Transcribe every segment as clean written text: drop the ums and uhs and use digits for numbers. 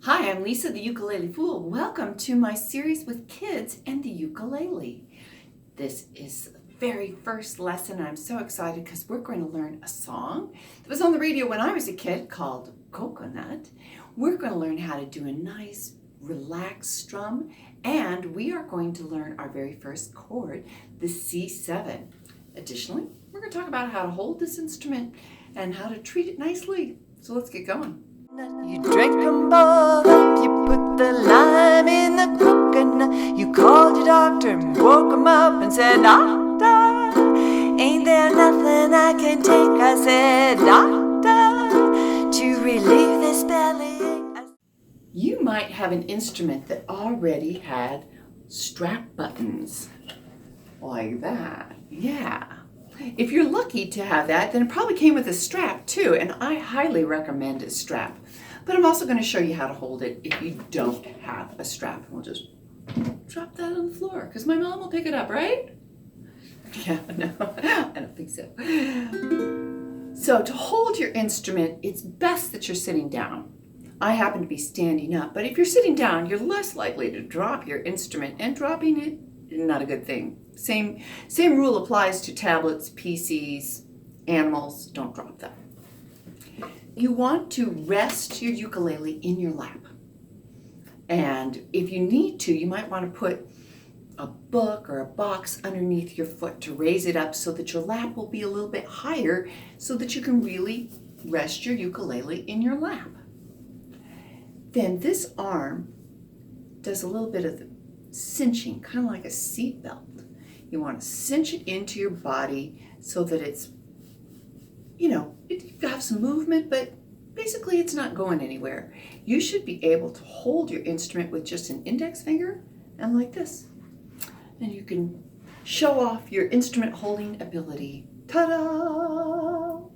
Hi, I'm Lisa, the Ukulele Fool. Welcome to my series with kids and the ukulele. This is the very first lesson. I'm so excited because we're going to learn a song that was on the radio when I was a kid called Coconut. We're going to learn how to do a nice, relaxed strum, and we are going to learn our very first chord, the C7. Additionally, we're going to talk about how to hold this instrument and how to treat it nicely. So let's get going. You drank 'em both up, you put the lime in the coconut. You called your doctor and woke him up and said, Doctor, ain't there nothing I can take? I said, Doctor, to relieve this bellyache. You might have an instrument that already had strap buttons, like that. Yeah. If you're lucky to have that, then it probably came with a strap too, and I highly recommend a strap. But I'm also going to show you how to hold it if you don't have a strap. We'll just drop that on the floor, because my mom will pick it up, right? Yeah, no, I don't think so. So to hold your instrument, it's best that you're sitting down. I happen to be standing up, but if you're sitting down, you're less likely to drop your instrument, and dropping it is not a good thing. Same rule applies to tablets, PCs, animals. Don't drop them. You want to rest your ukulele in your lap. And if you need to, you might want to put a book or a box underneath your foot to raise it up so that your lap will be a little bit higher so that you can really rest your ukulele in your lap. Then this arm does a little bit of the cinching, kind of like a seat belt. You want to cinch it into your body so that it's, you have some movement, but basically it's not going anywhere. You should be able to hold your instrument with just an index finger and like this. And you can show off your instrument holding ability. Ta-da!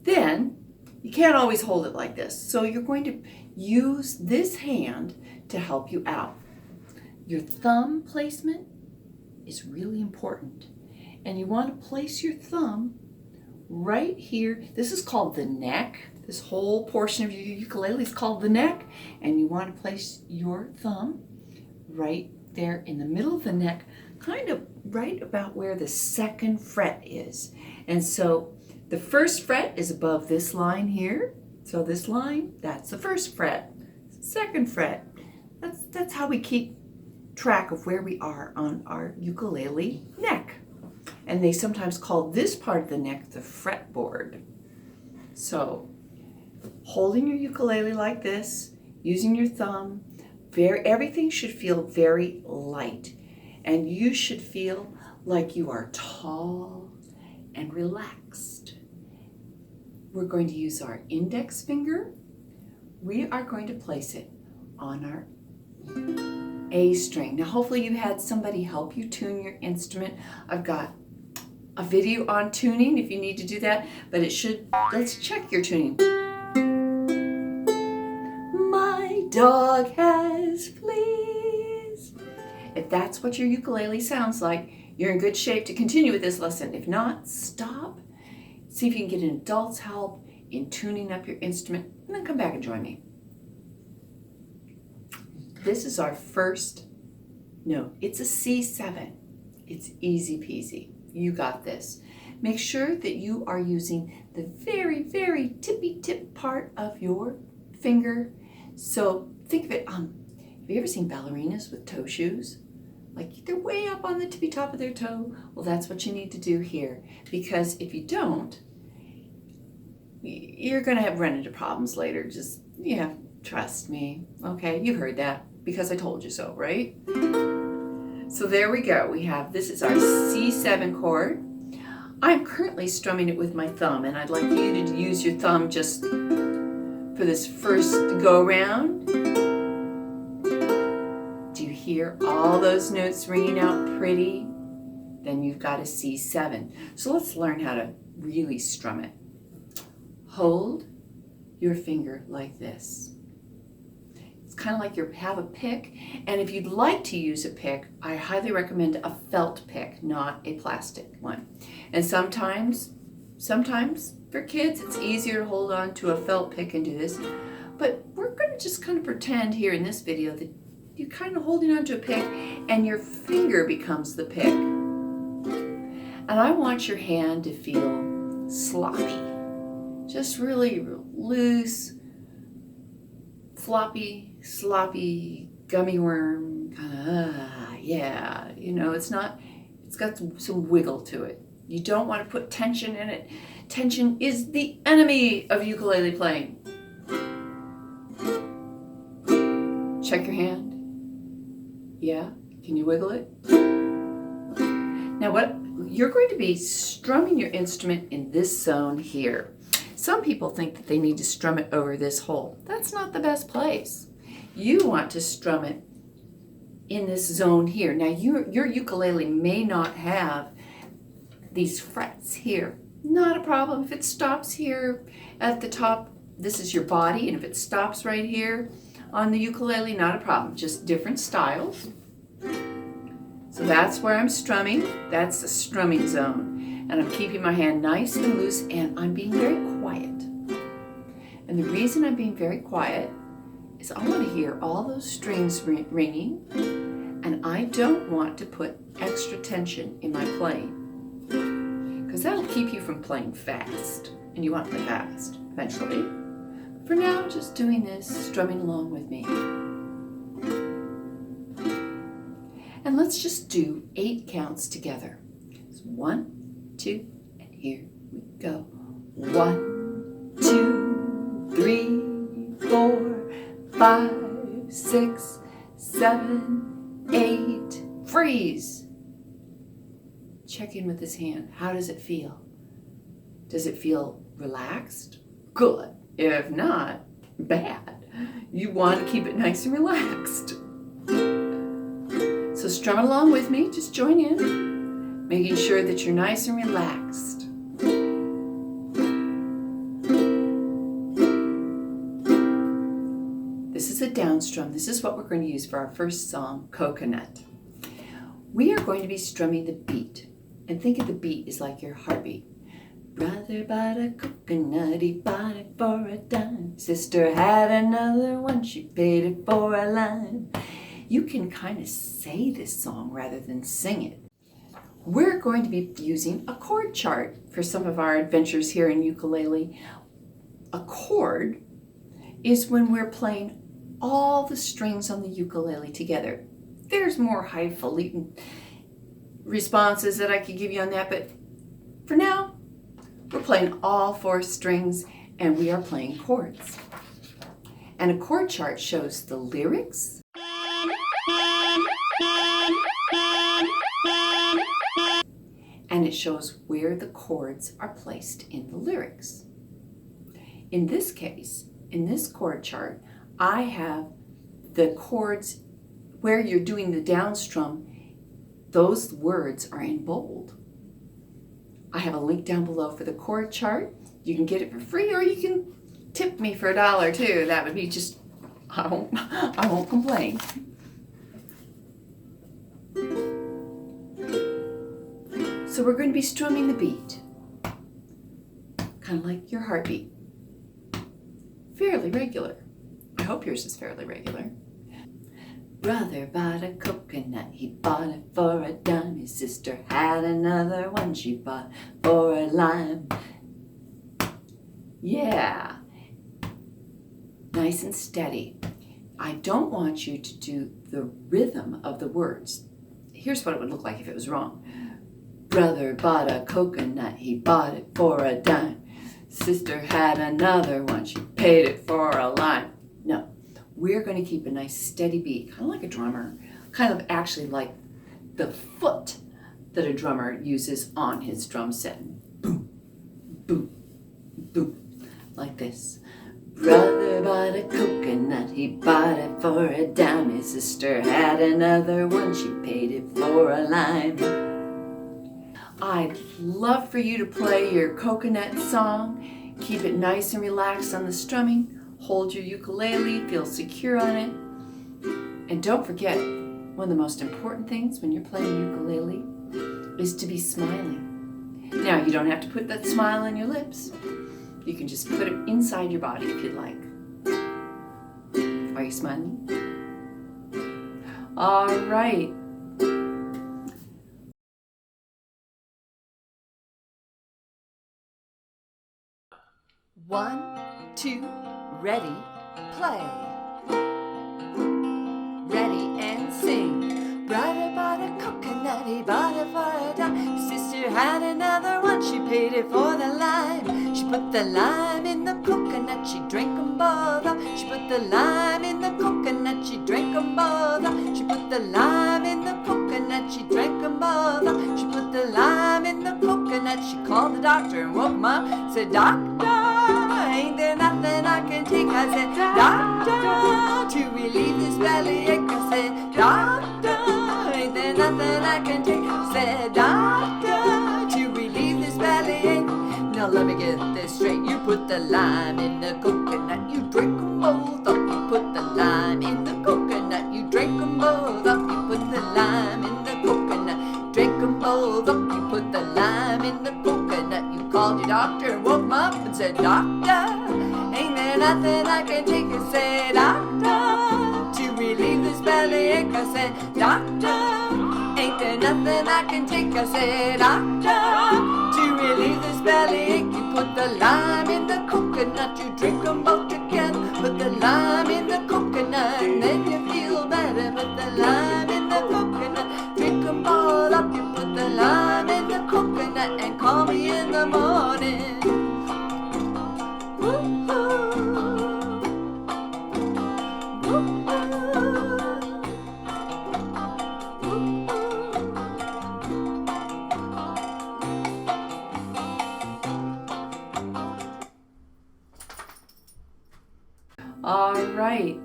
Then, you can't always hold it like this, so you're going to use this hand to help you out. Your thumb placement is really important, and you want to place your thumb right here. This is called the neck. This whole portion of your ukulele is called the neck, and you want to place your thumb right there in the middle of the neck, kind of right about where the second fret is. And so the first fret is above this line here. So this line, that's the first fret. Second fret, that's how we keep track of where we are on our ukulele neck. And they sometimes call this part of the neck the fretboard. So holding your ukulele like this, using your thumb, everything should feel very light. And you should feel like you are tall and relaxed. We're going to use our index finger. We are going to place it on our A string. Now hopefully you had somebody help you tune your instrument. I've got a video on tuning if you need to do that, but let's check your tuning. My dog has fleas. If that's what your ukulele sounds like, you're in good shape to continue with this lesson. If not, stop. See if you can get an adult's help in tuning up your instrument, and then come back and join me. This is our first note. It's a C7. It's easy peasy. You got this. Make sure that you are using the very, very tippy tip part of your finger. So think of it, have you ever seen ballerinas with toe shoes? Like they're way up on the tippy top of their toe. Well, that's what you need to do here, because if you don't, you're going to run into problems later. Just, trust me. Okay, you heard that because I told you so, right? So there we go. This is our C7 chord. I'm currently strumming it with my thumb, and I'd like you to use your thumb just for this first go around. Do you hear all those notes ringing out pretty? Then you've got a C7. So let's learn how to really strum it. Hold your finger like this. It's kind of like you have a pick, and if you'd like to use a pick, I highly recommend a felt pick, not a plastic one. And sometimes for kids, it's easier to hold on to a felt pick and do this, but we're going to just kind of pretend here in this video that you're kind of holding onto a pick and your finger becomes the pick. And I want your hand to feel sloppy, just really loose, floppy, sloppy, gummy worm, kind of, yeah, you know, it's got some wiggle to it. You don't want to put tension in it. Tension is the enemy of ukulele playing. Check your hand. Yeah, can you wiggle it? Now you're going to be strumming your instrument in this zone here. Some people think that they need to strum it over this hole. That's not the best place. You want to strum it in this zone here. Now your ukulele may not have these frets here. Not a problem. If it stops here at the top, this is your body, and if it stops right here on the ukulele, not a problem. Just different styles. So that's where I'm strumming. That's the strumming zone. And I'm keeping my hand nice and loose, and I'm being very quiet. And the reason I'm being very quiet is I want to hear all those strings ringing, and I don't want to put extra tension in my playing, because that'll keep you from playing fast, and you want to play fast eventually. For now, just doing this, strumming along with me. And let's just do 8 counts together. It's 1, 2, and here we go. 1, 2, 3, 4, 5, 6, 7, 8. Freeze. Check in with his hand. How does it feel? Does it feel relaxed? Good. If not, bad. You want to keep it nice and relaxed. So strum along with me. Just join in, making sure that you're nice and relaxed. This is a down strum. This is what we're going to use for our first song, Coconut. We are going to be strumming the beat. And think of the beat as like your heartbeat. Brother bought a coconut, he bought it for a dime. Sister had another one, she paid it for a lime. You can kind of say this song rather than sing it. We're going to be using a chord chart for some of our adventures here in ukulele. A chord is when we're playing all the strings on the ukulele together. There's more highfalutin responses that I could give you on that, but for now, we're playing all 4 strings and we are playing chords. And a chord chart shows the lyrics, and it shows where the chords are placed in the lyrics. In this case, in this chord chart, I have the chords where you're doing the down strum. Those words are in bold. I have a link down below for the chord chart. You can get it for free, or you can tip me for $1 too. That would be just, I won't complain. So we're going to be strumming the beat, kind of like your heartbeat. Fairly regular. I hope yours is fairly regular. Brother bought a coconut, he bought it for a dime. His sister had another one, she bought for a lime. Yeah, nice and steady. I don't want you to do the rhythm of the words. Here's what it would look like if it was wrong. Brother bought a coconut, he bought it for a dime. Sister had another one, she paid it for a lime. No. We're going to keep a nice steady beat, kind of like a drummer, kind of actually like the foot that a drummer uses on his drum set. Boom, boom, boom, like this. Brother bought a coconut, he bought it for a dime. His sister had another one, she paid it for a lime. I'd love for you to play your coconut song. Keep it nice and relaxed on the strumming. Hold your ukulele, feel secure on it. And don't forget, one of the most important things when you're playing ukulele is to be smiling. Now, you don't have to put that smile on your lips. You can just put it inside your body if you'd like. Why are you smiling? All right. One, two, ready, play. Ready and sing. Bada bada coconutty, bada bada. Sister had another one, she paid it for the lime. She put the lime in the coconut, she drank them both up. She put the lime in the coconut, she drank them both up. She put the lime in the coconut, she drank them both up. She put the lime in the coconut, she called the doctor and woke him up. Said, doctor, ain't there nothing I can take? I said, doctor, to relieve this bellyache. I said, doctor, ain't there nothing I can take? I said, doctor, to relieve this bellyache. Now let me get this straight. You put the lime in the coconut, you drink them both up. You put the lime in the coconut, you drink them both up. You put the lime in the coconut, drink them both up. You put the lime in the coconut, you called your doctor and woke him up and said, doctor, ain't there nothing I can take? I said, doctor, to relieve this bellyache. I said, doctor, ain't there nothing I can take? I said, doctor, to relieve this bellyache. You put the lime in the coconut, you drink them both together. Put the lime in the coconut, and then you feel better. Put the lime in the coconut, drink them both up. You put the lime in the coconut, and call me in the morning. Woo-hoo. All right.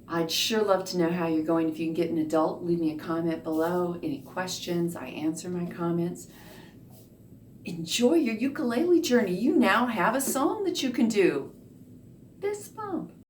I'd sure love to know how you're going. If you can get an adult, leave me a comment below. Any questions, I answer my comments. Enjoy your ukulele journey. You now have a song that you can do. Fist bump.